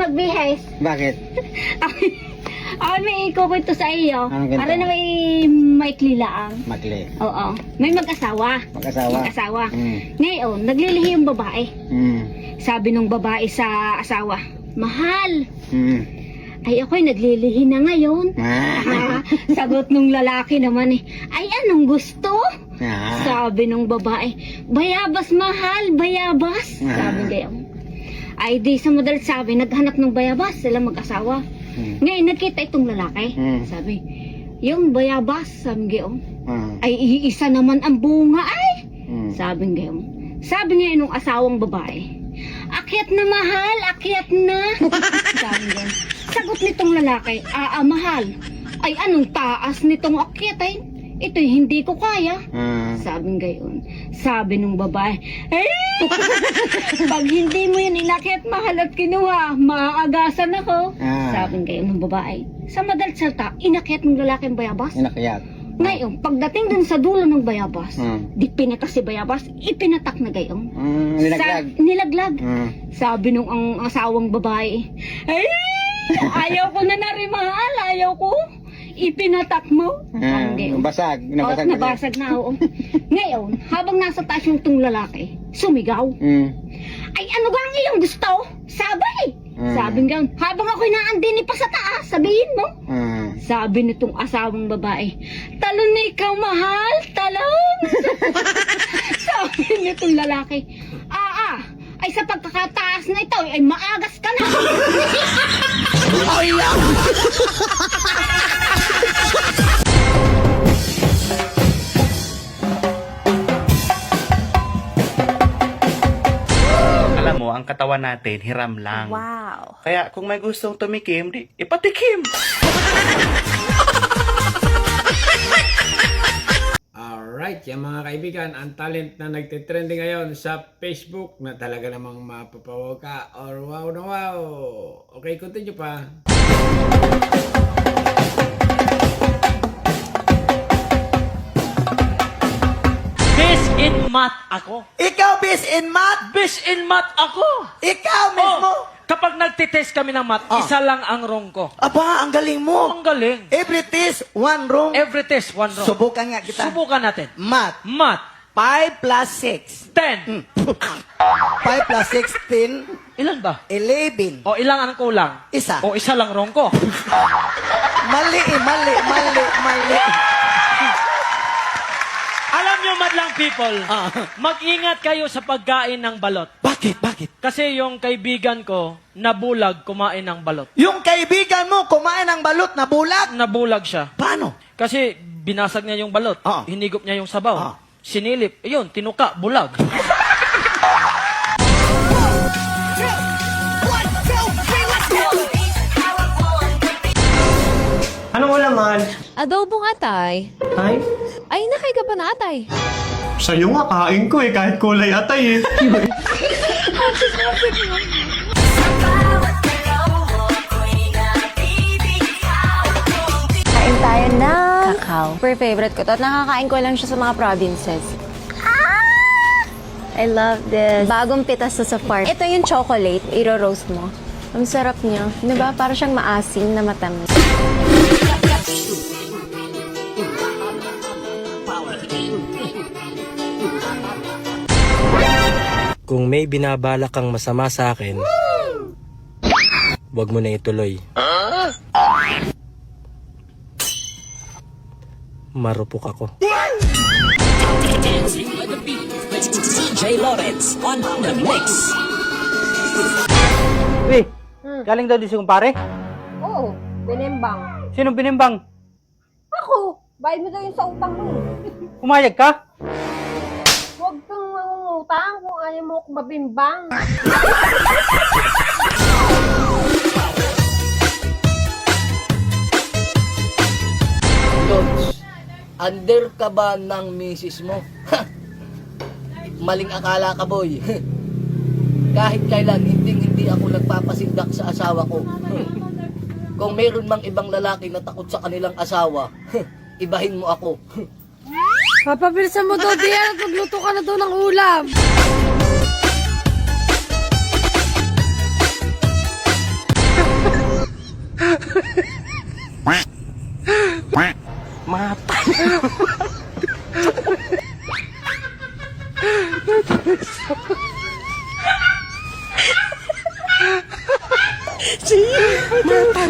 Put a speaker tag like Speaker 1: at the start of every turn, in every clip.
Speaker 1: magbihis.
Speaker 2: Bakit?
Speaker 1: Ako may ikukwento sa iyo.
Speaker 2: Anong ganito?
Speaker 1: Para na may maikli laang.
Speaker 2: Makli.
Speaker 1: Oo. May mag-asawa.
Speaker 2: Mag-asawa.
Speaker 1: Mag-asawa.
Speaker 2: Mm.
Speaker 1: Ngayon, naglilihi yung babae.
Speaker 2: Mm.
Speaker 1: Sabi nung babae sa asawa, mahal,
Speaker 2: Mm.
Speaker 1: ay ako'y naglilihi na ngayon.
Speaker 2: Ah.
Speaker 1: Sagot nung lalaki naman eh, ay anong gusto?
Speaker 2: Ah.
Speaker 1: Sabi nung babae, bayabas mahal, bayabas. Sabi gayon. Ay di sa madalit sabi, naghanap ng bayabas sila mag-asawa. Ngayon nakita itong lalaki. Sabi, yung bayabas, sabi gayon, ay iisa naman ang bunga ay. Sabi gayon. Sabi ngayon nung asawang babae, akyat na mahal, akyat na. Sabi gayon. Sagot nitong lalaki, mahal. Ay anong taas nitong akyat ay? Ito'y hindi ko kaya. Sabi gayon. Sabi nung babae, pag hindi mo yan inakyat mahal at kinuha, maaagasan ako. Sabi gayon ng babae. Sa madalit salita, inakyat ng lalaki ang bayabas.
Speaker 2: Inakyat.
Speaker 1: Ngayon, pagdating dun sa dulo ng bayabas, di pinatas si bayabas, ipinatak na gayon.
Speaker 2: Nilaglag.
Speaker 1: Nilaglag. Sabi nung ang asawang babae, ayaw ko na mahal, ayaw ko. Ipinatak mo.
Speaker 2: Basag.
Speaker 1: Nabasag na, oo. Ngayon, habang nasa taas yung itong lalaki, sumigaw. Ay, ano ba ang iyong gusto? Sabi. Sabi nga, habang ako'y naandini pa sa taas, sabihin mo. Sabi nitong asawang babae, talon na ikaw, mahal, talon. Sabi nitong lalaki, ay sa pagkakataas na ito, ay maagas ka na.
Speaker 3: Ay,
Speaker 4: Alam mo, ang katawan natin, hiram lang.
Speaker 3: wow.
Speaker 4: Kaya kung may gustong tumikim, di ipatikim.
Speaker 5: Alright, yung mga kaibigan, ang talent na nagtitrending ngayon sa Facebook na talaga namang mapapawaw ka or wow na wow. Okay, continue pa.
Speaker 6: Best in math ako.
Speaker 3: Ikaw, bis in math?
Speaker 6: Best in math ako.
Speaker 3: Ikaw mismo?
Speaker 6: Kapag nagtitest kami ng math, isa lang ang wrong ko.
Speaker 3: Aba, ang galing mo.
Speaker 6: Ang galing.
Speaker 3: Every test, one wrong.
Speaker 6: Every test, one wrong.
Speaker 3: Subukan nga kita.
Speaker 6: Subukan natin.
Speaker 3: Math.
Speaker 6: Math.
Speaker 3: 5 plus 6.
Speaker 6: 10.
Speaker 3: 5 plus 16,
Speaker 6: Ilan ba?
Speaker 3: 11.
Speaker 6: O ilang ang kulang?
Speaker 3: Isa.
Speaker 6: O isa lang wrong ko.
Speaker 3: Mali.
Speaker 6: Alam nyo, madlang people, mag-ingat kayo sa pagkain ng balot.
Speaker 3: Bakit?
Speaker 6: Kasi yung kaibigan ko, nabulag kumain ng balot.
Speaker 3: Yung kaibigan mo kumain ng balot na bulag?
Speaker 6: Nabulag siya.
Speaker 3: Paano?
Speaker 6: Kasi binasag niya yung balot. Hinigop niya yung sabaw. Sinilip. Ayun, tinuka, bulag.
Speaker 7: Anong ulaman?
Speaker 8: Adobong atay.
Speaker 7: Ay?
Speaker 8: Ay, nakay ka pa na atay.
Speaker 7: Sa'yo nga, kain ko eh, kahit kulay atay eh.
Speaker 8: Kain tayo na kakao. Super favorite ko to at nakakain ko lang siya sa mga provinces. I love this. Bagong pitas to sa farm. Ito yung chocolate. Iro-roast mo. Ang sarap niya. Diba? Para siyang maasim na matamis.
Speaker 9: Kung may binabala kang masama sa akin, wag mo na ituloy. Marupok ako.
Speaker 2: Galing daw di si kumpare?
Speaker 1: Oo, binimbang.
Speaker 2: Sinong binimbang?
Speaker 1: Ako, bayad mo daw yung sa utang mo.
Speaker 2: Pumayag ka?
Speaker 1: Huwag kang mangungutang kung ayaw mo akong mabimbang.
Speaker 10: Lods, under ka ba ng misis mo? Maling akala ka, boy. Kahit kailan, hindi ako nagpapasindak sa asawa ko. Kung meron mang ibang lalaki na takot sa kanilang asawa, ibahin mo ako.
Speaker 1: Papabilisan mo daw diyan at magluto ka na daw ng ulam.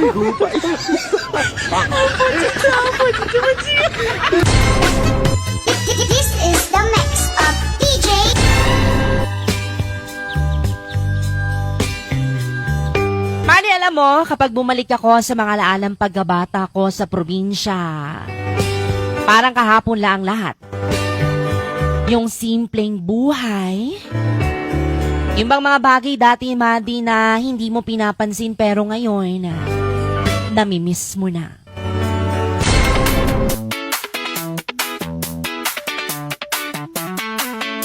Speaker 11: This is the mix of DJ.
Speaker 12: Mali, alam mo, kapag bumalik ako sa mga laalang pagkabata ko sa probinsya, parang kahapon lang lahat. Yung simpleng buhay, yung bang mga bagay dati, Madi, na hindi mo pinapansin pero ngayon, namimiss mo na.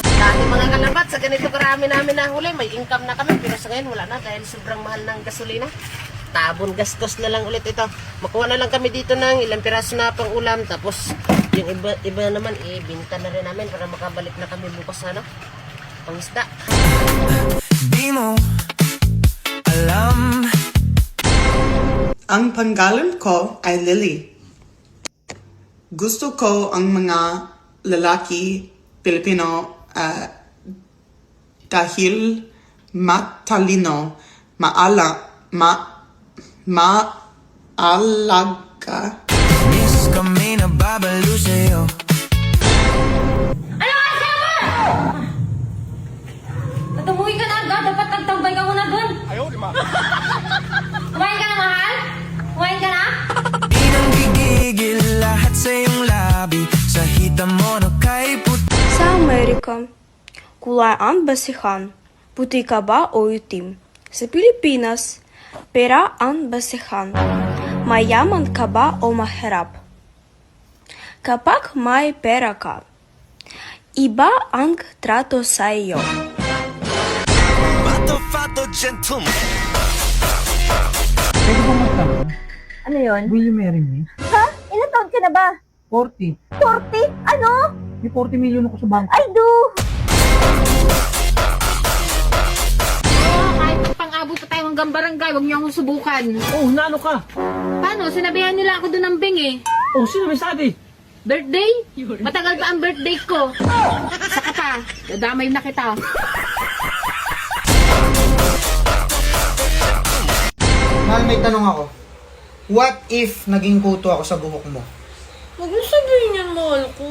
Speaker 10: Dati mga kalabat, sa ganito karami namin nahuli, may income na kami, pero sa ngayon wala na dahil sobrang mahal ng gasolina. Tabon gastos na lang ulit ito. Makuha na lang kami dito ng ilang piraso na pang ulam, tapos yung iba naman, binta na rin namin para makabalik na kami bukas na, pang isda.
Speaker 13: Di mo alam.
Speaker 14: Ang pangalan ko ay Lily. Gusto ko ang mga lalaki Pilipino dahil matalino, maalaga.
Speaker 13: Miss kami na babalo sa'yo.
Speaker 1: Natumuhi ka na agad. Dapat nagtambay ka muna dun.
Speaker 13: Ayaw, di ma.
Speaker 1: Kumain ka na, mahal? Kumain ka na?
Speaker 13: Di nang gigigil lahat sa iyong labi. Sa hita mo no kay puti.
Speaker 15: Sa Amerika, kulaan basihan, puti ka ba o itim? Sa Pilipinas, pera ang basihan, mayaman ka ba o mahirap? Kapag may pera ka, iba ang trato sa iyo.
Speaker 13: Fato gentleman.
Speaker 2: Pwede ba magtanong?
Speaker 16: Ano yun?
Speaker 2: Will you marry me?
Speaker 16: Ha? Ilan taon ka na ba?
Speaker 2: 40.
Speaker 16: 40? Ano?
Speaker 2: May 40 million ako sa bangko.
Speaker 16: I do!
Speaker 1: Kahit pang-abot pa tayo hanggang barangay, huwag niyo akong subukan.
Speaker 2: Oh, nano ka?
Speaker 1: Paano? Sinabihan nila ako doon ng Bing eh.
Speaker 2: Oh, sino may sabi?
Speaker 1: Birthday? Matagal pa ang birthday ko. Saka pa, dadamay na kita.
Speaker 2: Mahal, may tanong ako. What if naging kuto ako sa buhok mo?
Speaker 15: Huwag mo sabihin yan, mahal ko.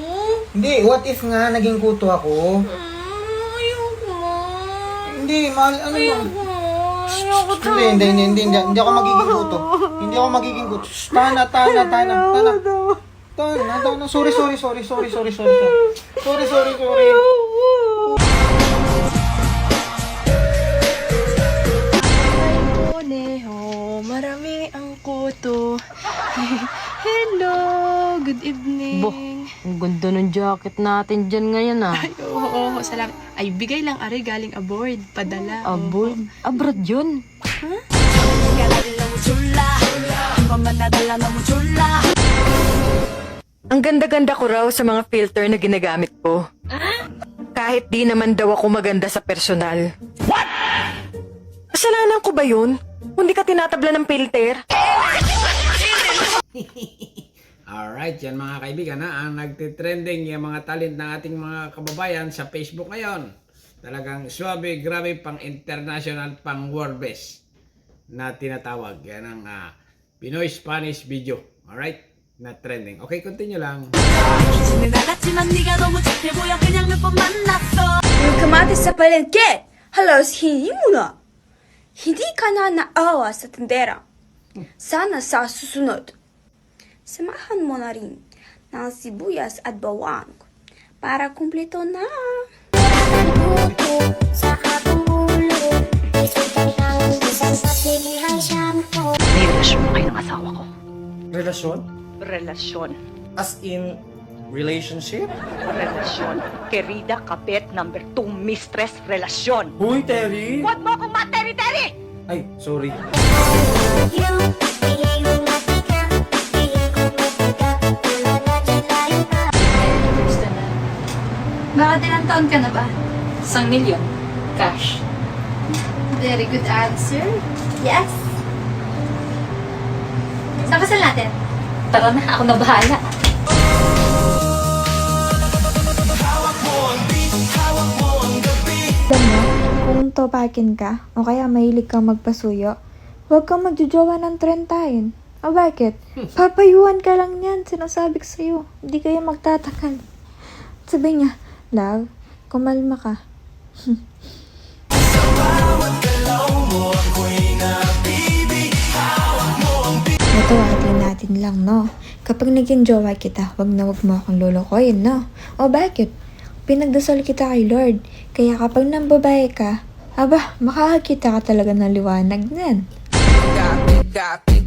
Speaker 2: Hindi, what if nga naging kuto ako?
Speaker 15: Ayoko.
Speaker 2: Hindi, mahal, ano ba?
Speaker 15: Ayoko
Speaker 2: Hindi ako magiging kuto. Hindi ako magiging kuto. Shh, Tana. Sorry.
Speaker 15: Neho, marami ang kuto. Hello, good evening.
Speaker 12: Ang ganda ng jacket natin dyan ngayon
Speaker 15: Ay, oo, salamat. Ay, bigay lang ari galing aboard, padala.
Speaker 12: Aboard? Abroad yun?
Speaker 17: Ang ganda-ganda ko raw sa mga filter na ginagamit ko. Kahit di naman daw ako maganda sa personal. What? Kasalanan ko ba yun? Hindi ka tinatabla ng filter?
Speaker 5: Alright, yan mga kaibigan ang nagtitrending yung mga talent ng ating mga kababayan sa Facebook ngayon. Talagang swabe, grabe, pang international, pang world best na tinatawag. Yan ang Pinoy Spanish video. Alright? Na trending. Okay, continue lang.
Speaker 15: Yung kamatis sa palengke, halos hindi mo na. Hindi ka na naawa sa tindera. Sana sa susunod, samahan mo na rin ng sibuyas at bawang para kumpleto na.
Speaker 18: May relasyon na kayo ng asawa ko.
Speaker 2: Relasyon?
Speaker 18: Relasyon.
Speaker 2: As in, relationship?
Speaker 18: Relasyon. Querida Kapet number 2, mistress, relasyon.
Speaker 2: Uy, Terry!
Speaker 18: Huwag mo akong materi-teri!
Speaker 2: Ay, sorry.
Speaker 19: Bakit ilang taon ka na ba? 1 milyon. Cash. Very good answer. Yes. Saan kasal natin? Tara na, ako na bahala.
Speaker 20: Alam mo, kung topakin ka, o kaya mahilig kang magpasuyo,
Speaker 15: Huwag kang magjojowa ng trentahin. O bakit? Papayuhan ka lang yan. Sinasabi ko sa'yo. Hindi kayo magtatakal. Sabi niya, love, kumalma ka. Ito, atin natin lang, no? Kapag naging jowa kita, wag na wag mo akong lulukoyin, no? O bakit? Pinagdasal kita kay Lord. Kaya kapag nang babae ka, aba, makakakita ka talaga ng liwanag niyan.
Speaker 9: Ate,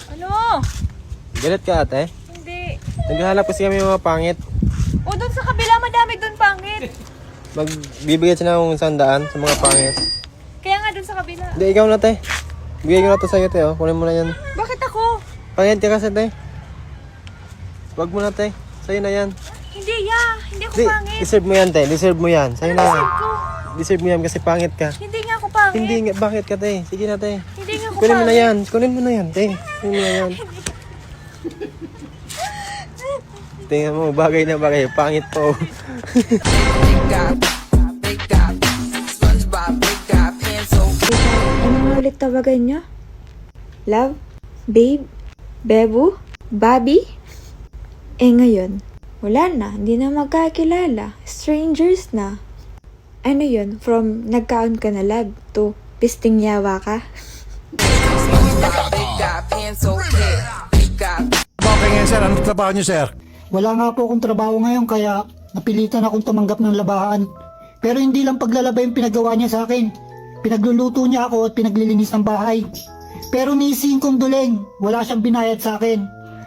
Speaker 19: Ano?
Speaker 9: galit ka ate?
Speaker 19: Hindi.
Speaker 9: Naghahanap kasi kami ng mga pangit.
Speaker 19: O, doon sa kabila, madami doon pangit.
Speaker 9: Magbibigay sila ng 100 sa mga pangit.
Speaker 19: Kaya nga doon sa kabila.
Speaker 9: Hindi, ikaw na te. Bigay ko na to sa'yo te, oh. Kunin mo na yan.
Speaker 19: Bakit ako?
Speaker 9: Pangit ka kasi te. Wag mo na te. Sa'yo na yan.
Speaker 19: Hindi ya. Hindi ako
Speaker 9: Di,
Speaker 19: pangit.
Speaker 9: deserve mo yan te. Deserve mo yan. Sa'yo na yan.
Speaker 19: Deserve ko.
Speaker 9: Deserve mo yan kasi pangit ka.
Speaker 19: Hindi nga ako pangit.
Speaker 9: Hindi nga, bakit ka te? Sige na te.
Speaker 19: Hindi nga ako
Speaker 9: Kunin mo na
Speaker 19: pangit.
Speaker 9: yan. Kunin mo na yan te. Kunin mo na yan. Tingnan mo, bagay na bagay. Pangit po.
Speaker 15: Ano nga ulit tawagan niya? Love? Babe? Bebu? Bobby? Ngayon, wala na. Hindi na magkakilala. Strangers na. Ano yun? From nagkaon ka na love to pisting yawa ka?
Speaker 20: Okay ngayon sir, anong trabaho niyo sir?
Speaker 2: Wala nga po akong trabaho ngayon kaya napilitan akong tumanggap ng labahan. Pero hindi lang paglalaba yung pinagawa niya sa akin. Pinagluluto niya ako at pinaglilinis ng bahay. Pero ni Singkong Duleng, wala siyang binayad sa akin.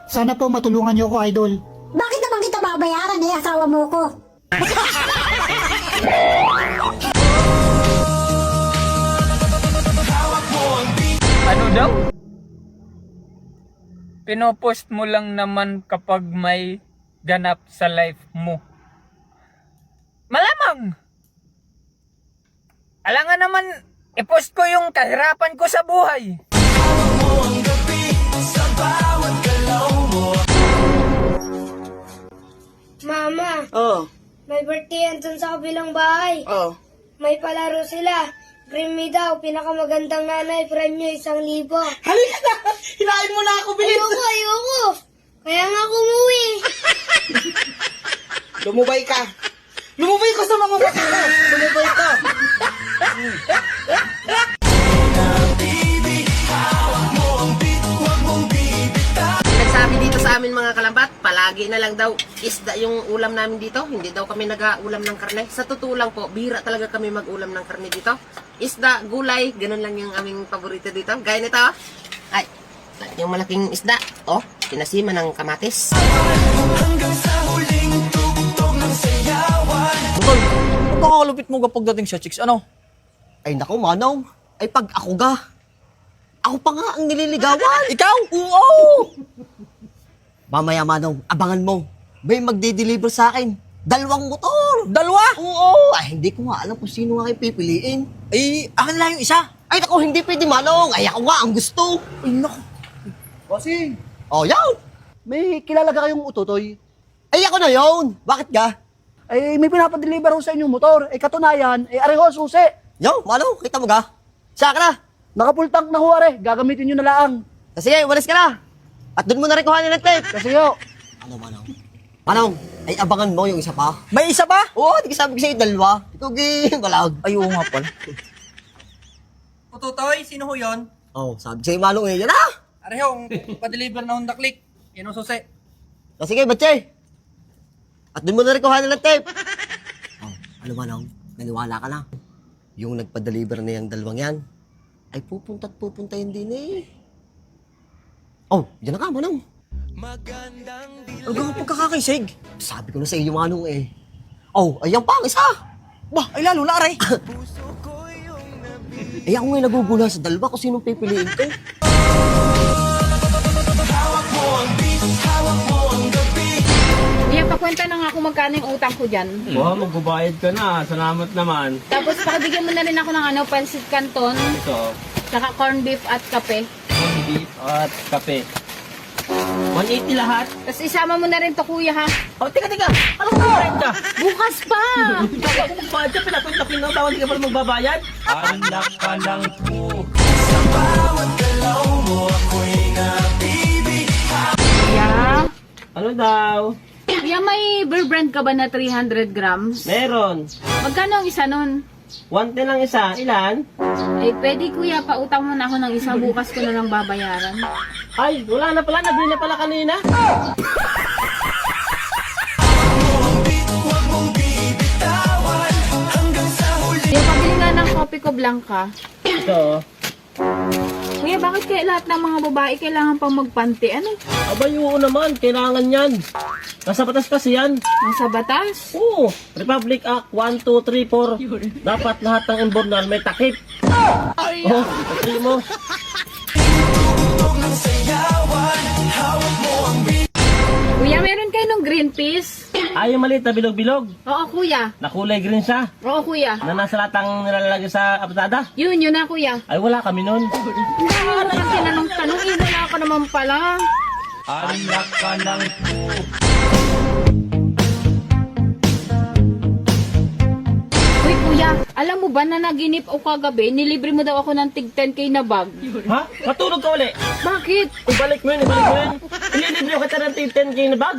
Speaker 2: Sana po matulungan niyo ako, idol.
Speaker 11: Bakit naman kita babayaran asawa mo ko?
Speaker 21: Ano daw? Pinopost mo lang naman kapag may ganap sa life mo. Malamang! Alangan naman, i-post ko yung kahirapan ko sa buhay.
Speaker 22: Mama,
Speaker 23: May birthday yan dun sa kabilang bahay. May palaro sila. Dream me daw, pinakamagandang nanay, premyo 1,000.
Speaker 2: Halika na! Hinain mo na ako, bilis!
Speaker 23: Ayoko! Kaya nga ako umuwi.
Speaker 2: Lumubay ka! Lumubay ka sa mga mata ko! Lumubay ka!
Speaker 24: Nagsabi dito sa amin mga kalambat, palagi na lang daw isda yung ulam namin dito. Hindi daw kami nag-uulam ng karne. Sa totoo lang po, bihira talaga kami mag-ulam ng karne dito. Isda, gulay, ganun lang yung aming paborito dito. Gaya nito, oh. Ay, yung malaking isda, oh, pinasima ng kamatis.
Speaker 25: Butol, ang pakakalupit mo kapag dating sa chicks, ano?
Speaker 10: Ay nako, Manong. Ay pag ako ga. Ako pa nga ang nililigawan.
Speaker 25: Ikaw? Oo!
Speaker 10: Mamaya, Manong, abangan mo. May magde-deliver sa akin. 2 motor.
Speaker 25: 2?
Speaker 10: Oo. Ay, hindi ko nga alam kung sino nga kayo pipiliin.
Speaker 25: Ay, akin lang yung isa.
Speaker 10: Ay, nako, hindi pwede, Manong. Ay, ako nga ang gusto.
Speaker 25: Ay, nako.
Speaker 2: Bossing,
Speaker 10: Oh, yan.
Speaker 2: may kilala ka kayong ututoy?
Speaker 10: Ay, ako na yon. Bakit ga?
Speaker 2: Ay, may pinapadeliver ho sa inyong motor. Katunayan, areho susi.
Speaker 10: Yo, Manong, kita mo ga? Saka na.
Speaker 2: Naka-full tank na ho, are. Gagamitin nyo na laang.
Speaker 10: Sige, walis ka na. At doon mo na rin kuhanin ng tape.
Speaker 2: Kasi ho.
Speaker 10: Ano, Manong? Manong, ay abangan mo yung isa pa.
Speaker 25: May isa pa?
Speaker 10: Oo, di ka sabi ko sa'yo 2. Ikaw, galag.
Speaker 25: Ay, oo nga pala. Tutoy, sino ho yun?
Speaker 10: Oh, sabi sa'yo, Manong eh. Yan na.
Speaker 25: Arehong, pa-deliver na Honda Click. Yan ang susi.
Speaker 10: Sige, batse. At doon mo na rin kuhanin ng tape. Oh, ano, Manong? Naniwala ka na. Yung nagpa-deliver na yung 2 yan, ay pupunta at pupunta yun din eh. Oh, dyan na ka, Manong.
Speaker 25: Ang gawang pagkakakisig.
Speaker 10: Sabi ko na sa iyo, Manong eh. Oh, ayan pa ang isa.
Speaker 25: Bah, ay lalo na, aray.
Speaker 10: Eh, ako ngayon nagugula sa 2 kung sinong pipiliin ko.
Speaker 19: Iya, pakwenta na nga kung magkano yung utang ko dyan.
Speaker 9: Wow, magbabayad ka na. Salamat naman.
Speaker 19: Tapos pakibigyan mo na rin ako ng pancit canton,
Speaker 9: Ito,
Speaker 19: tsaka corned beef at kape.
Speaker 9: beef at kape. 180 lahat.
Speaker 19: Tapos isama mo na rin to kuya ha.
Speaker 25: Oh, tika. Anong 40? pa.
Speaker 19: Bukas pa!
Speaker 25: Ikaw ako magbayad ka, pinapin na tawag, hindi ka pala magbabayad. Anak ka lang po.
Speaker 13: Sa bawat galaw mo ako'y nabibig.
Speaker 19: Kuya?
Speaker 25: Ano daw?
Speaker 19: Kuya, may Bear Brand ka ba na 300 grams?
Speaker 25: Meron.
Speaker 19: Magkano ang isa nun?
Speaker 25: 110 lang isa. Ilan?
Speaker 19: Eh, pwede kuya, pautang mo na ako ng isa. Bukas ko na lang babayaran.
Speaker 25: Ay, wala na pala. Nabili na pala kanina.
Speaker 19: Kuya, pabili nga ng kopi ko blanca.
Speaker 25: Ito.
Speaker 19: Kuya, bakit kaya lahat ng mga babae kailangan pang magpanty? Ano?
Speaker 25: Abay, oo naman. Kailangan yan. Nasa batas kasi yan.
Speaker 19: Nasa batas?
Speaker 25: Oo. Republic Act 1, 2, 3, 4. Dapat lahat ng imbornal may takip.
Speaker 19: Ay!
Speaker 25: Oh, pati mo.
Speaker 19: Kuya, meron kayo ng green peas?
Speaker 25: Ay, yung maliit na bilog-bilog.
Speaker 19: Oo, kuya.
Speaker 25: Nakulay green siya.
Speaker 19: Oo, kuya.
Speaker 25: Na nasa latang nilalagay sa abatada.
Speaker 19: Yun na, kuya.
Speaker 25: Ay, wala kami nun.
Speaker 19: Wala naman tinanong tanong. Wala ka naman pala.
Speaker 25: Anak ka lang po.
Speaker 19: Uy, kuya, alam mo ba na naginip o kagabi, nilibre mo daw ako ng tig 10k na bag?
Speaker 25: Ha? Matulog ka uli.
Speaker 19: Bakit?
Speaker 25: Ibalik mo yun. Ililibre ko kita ng 10k na bag.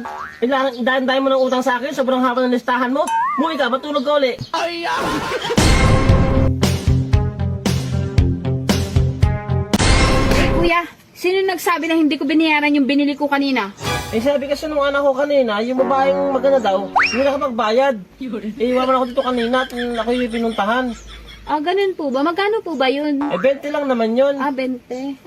Speaker 25: Dahil mo ng utang sa akin, sobrang haba ng listahan mo. Muwi ka, matulog ka uli. Ay,
Speaker 19: Kuya, sino nagsabi na hindi ko binayaran yung binili ko kanina?
Speaker 25: Eh sabi kasi nung anak ko kanina, yung babaeng maganda daw, hindi nakapagbayad. Eh iwaman ako dito kanina at ako yung pinuntahan.
Speaker 19: Ah, ganun po ba? Magkano po ba yun?
Speaker 25: Eh 20 lang naman yun.
Speaker 19: Ah, 20.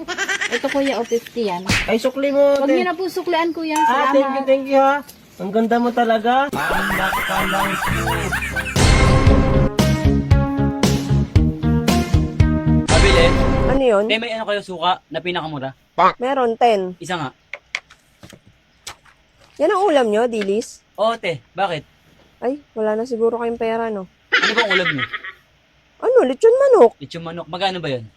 Speaker 19: Ito kuya, o 50 yan.
Speaker 25: Ay sukli mo.
Speaker 19: Huwag niyo na po suklian, kuya.
Speaker 25: Ah,
Speaker 19: Salamat.
Speaker 25: thank you ha. Ang ganda mo talaga. Anak ka lang po.
Speaker 21: Pabili.
Speaker 17: Ano yun?
Speaker 21: May ano kayo suka na pinakamura?
Speaker 17: Meron 10.
Speaker 21: Isa nga.
Speaker 17: Yan ang ulam nyo, Dilis?
Speaker 21: Oo, te. Bakit?
Speaker 17: Ay, wala na siguro kayong pera, no?
Speaker 21: Ano bang ulam nyo?
Speaker 17: Ano, lechon manok?
Speaker 21: Lechon manok. Magkano ba yun?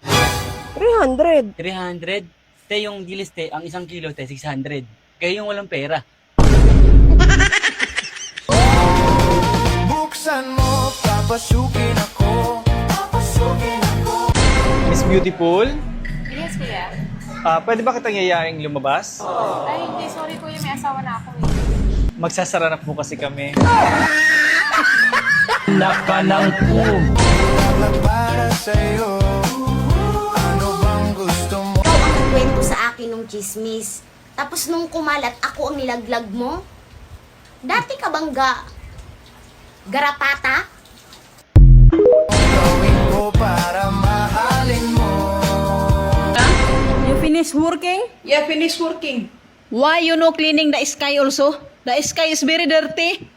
Speaker 17: 300.
Speaker 21: 300? Te, yung dilis, te, ang 1 kilo, te, 600. Kayo yung walang pera.
Speaker 13: Buksan mo, papasukin ako.
Speaker 3: Miss Beautiful?
Speaker 19: Yes, kuya.
Speaker 3: Pwede ba kitang yayaing lumabas?
Speaker 19: Ay, hindi. Sorry, kuya. May asawa na ako.
Speaker 3: Magsasara na po kasi kami.
Speaker 25: Anak ka lang po.
Speaker 13: Para sa'yo, ano bang gusto mo?
Speaker 11: Ikaw ang nagkwento sa akin ng chismis. Tapos nung kumalat, ako ang nilaglag mo? Dati ka bang garapata?
Speaker 13: Gawin ko para mahalin mo.
Speaker 4: You finish working? Yeah, finish working. Why you no cleaning the sky also? The sky is very dirty.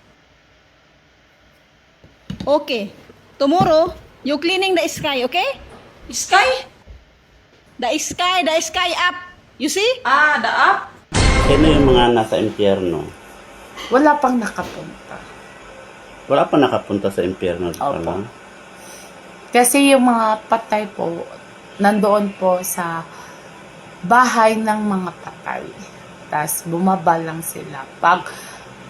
Speaker 4: Okay. Tomorrow, you cleaning the sky, okay? Sky? The sky up. You see? Ah, the up?
Speaker 6: Sino yung mga nasa impyerno?
Speaker 7: Wala pang nakapunta.
Speaker 6: Wala pa nakapunta sa impyerno pala.
Speaker 7: Kasi yung mga patay po, nandoon po sa bahay ng mga patay. Tapos bumaba lang sila pag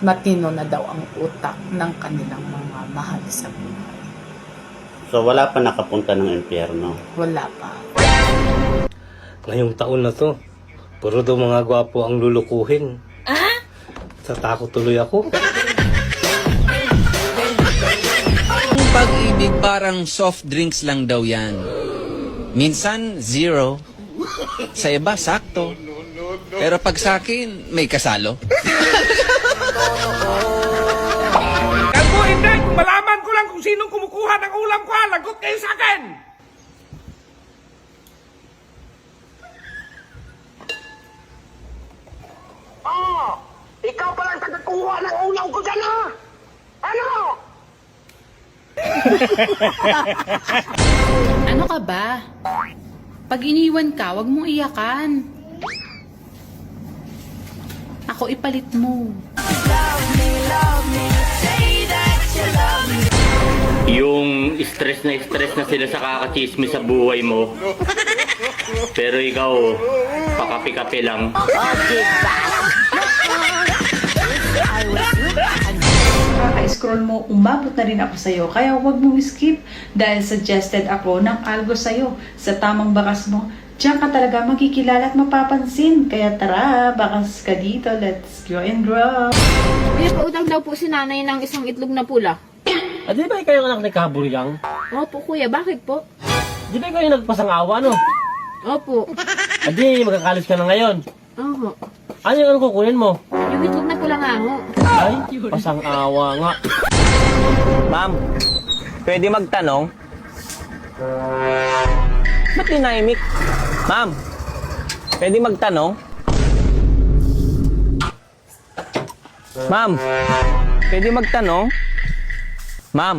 Speaker 7: matino na daw ang utak ng kanilang mga mahal sa buhay.
Speaker 6: So wala pa nakapunta ng impyerno?
Speaker 7: Wala pa.
Speaker 22: Ngayong taon na to, puro daw mga gwapo ang lulukuhin.
Speaker 19: Ah?
Speaker 22: Tatakot tuloy ako.
Speaker 26: Ang pag-ibig parang soft drinks lang daw yan. Minsan, 0. Sa iba, sakto. Pero pag sa akin, may kasalo.
Speaker 5: Kago, hindi! Kung malaman ko lang kung sinong kumukuha ng ulam ko, lagot kayo sa akin!
Speaker 27: Oh! Ikaw palang tagakuha ng ulam ko dyan, ha? Ano?
Speaker 19: Ano ka ba? Pag iniwan ka, wag mong iyakan. Ako ipalit mo.
Speaker 28: Yung stress na sila sa kakachismis sa buhay mo. Pero ikaw, pakapi-kapi lang.
Speaker 4: Nakaka-school
Speaker 1: scroll mo, umabot na rin ako sa'yo. Kaya huwag mong skip dahil suggested ako ng algo sa'yo. Sa tamang bakas mo, diyan ka talaga makikilala at mapapansin. Kaya tara, bakas ka dito. Let's go and grow.
Speaker 19: Kuya, pautang daw po si nanay ng isang itlog na pula.
Speaker 25: Di ba kayo anak ni Kaburyang?
Speaker 19: Opo, kuya. Bakit po?
Speaker 25: Di ba kayo nagpasangawa, no?
Speaker 19: Opo.
Speaker 25: Magkakalis ka na ngayon.
Speaker 19: Oho.
Speaker 25: Ano yung kukunin mo?
Speaker 19: Yung itlog na pula nga ho.
Speaker 25: Ay, pasang-awa nga.
Speaker 8: Ma'am, pwede magtanong? Ba't dinamik? Ma'am, pwede magtanong? Ma'am, pwede magtanong? Ma'am,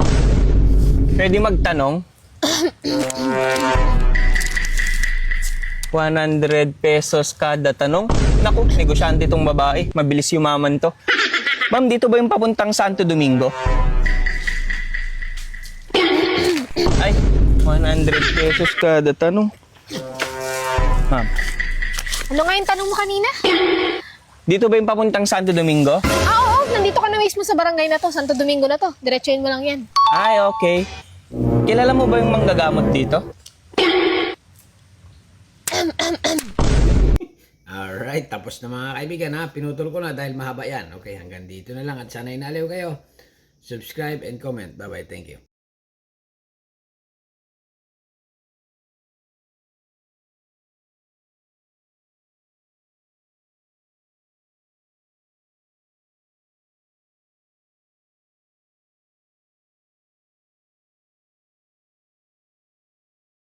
Speaker 8: pwede magtanong? 100 pesos kada tanong? Naku, negosyante tong babae. Mabilis yumaman to. Ma'am, dito ba yung papuntang Santo Domingo? Ay, 100 pesos kada tanong. Ma'am,
Speaker 19: Ano nga yung tanong mo kanina?
Speaker 8: dito ba yung papuntang Santo Domingo?
Speaker 19: Oo. Nandito ka na mismo sa barangay na to. Santo Domingo na to. Diretsuhin mo lang yan.
Speaker 8: Ay, okay. Kilala mo ba yung manggagamot dito?
Speaker 5: Alright, tapos na mga kaibigan ha. Pinutol ko na dahil mahaba yan. Okay, hanggang dito na lang at sana'y naaliw kayo. Subscribe and comment. Bye-bye. Thank you.